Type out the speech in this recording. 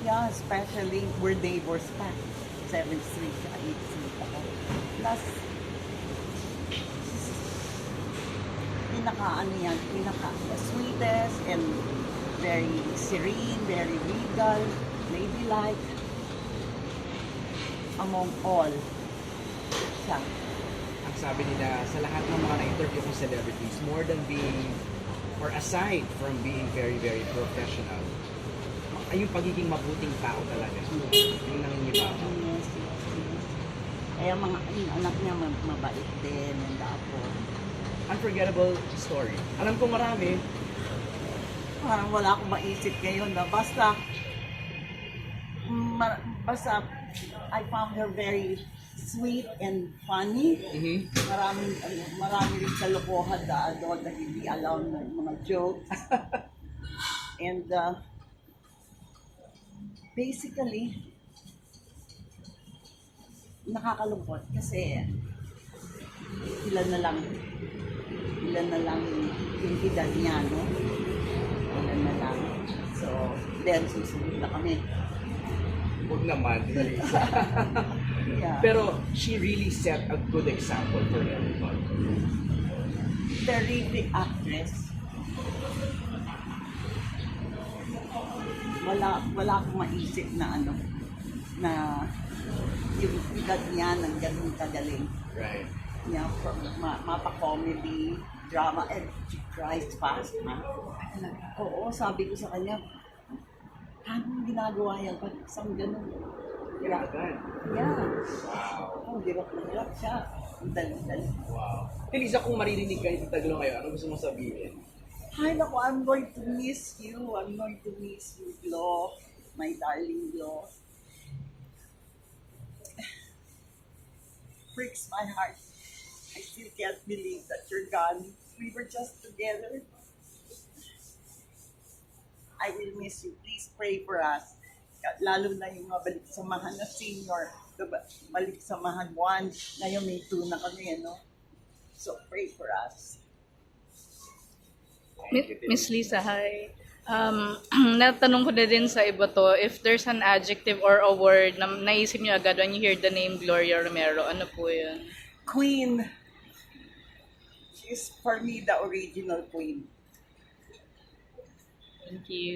Yeah, especially we're neighbors pa. 7th Street, 8th Street ako. Plus, pinaka the sweetest and very serene, very regal, ladylike among all. Siya. Ang sabi nila sa lahat ng mga na-interview kong celebrities, more than being, or aside from being very, very professional, ay yung pagiging mabuting tao talaga. Yung nangingibabaw. Yes, yes, yes. Kaya yung anak niya mabait din and apo. Unforgettable story. Alam ko marami. Parang wala akong maisip ngayon na basta I found her very sweet and funny. Marami rin kalokohan doon na hindi alam ng mga jokes. And basically, nakakalungkot kasi ilan na lang yung edad niya, no? Ilan na lang. So, then susunod na kami. Huwag naman, Lisa. Yeah. Pero she really set a good example for everyone. Terrific actress. Wala akong maisip na na yung edad niya ng ganun kagaling. Right. Yeah, from mapa-comedy, drama, and she cries fast, ha? Oo, sabi ko sa kanya, anong ginagawa yan? Pag isang ganun. Yeah, agad. Yeah. Wow. Oh, hirap na hirap siya. Ang dali-dali. Wow. Lisa, kung maririnig ka ni Tita Glo ngayon, ano gusto mo sabihin? Ay, naku, I'm going to miss you. I'm going to miss you, Glo. My darling Glo. Breaks my heart. I still can't believe that you're gone. We were just together. I will miss you. Please pray for us. Lalo na yung mabalik samahan na senior. Balik samahan 1. Ngayon may 2 na kami, ano? So pray for us. Miss Lisa, hi. Natanong ko na din sa iba to, if there's an adjective or a word na naisip niyo agad when you hear the name Gloria Romero, ano po yun? Queen. She's for me the original queen. Thank you.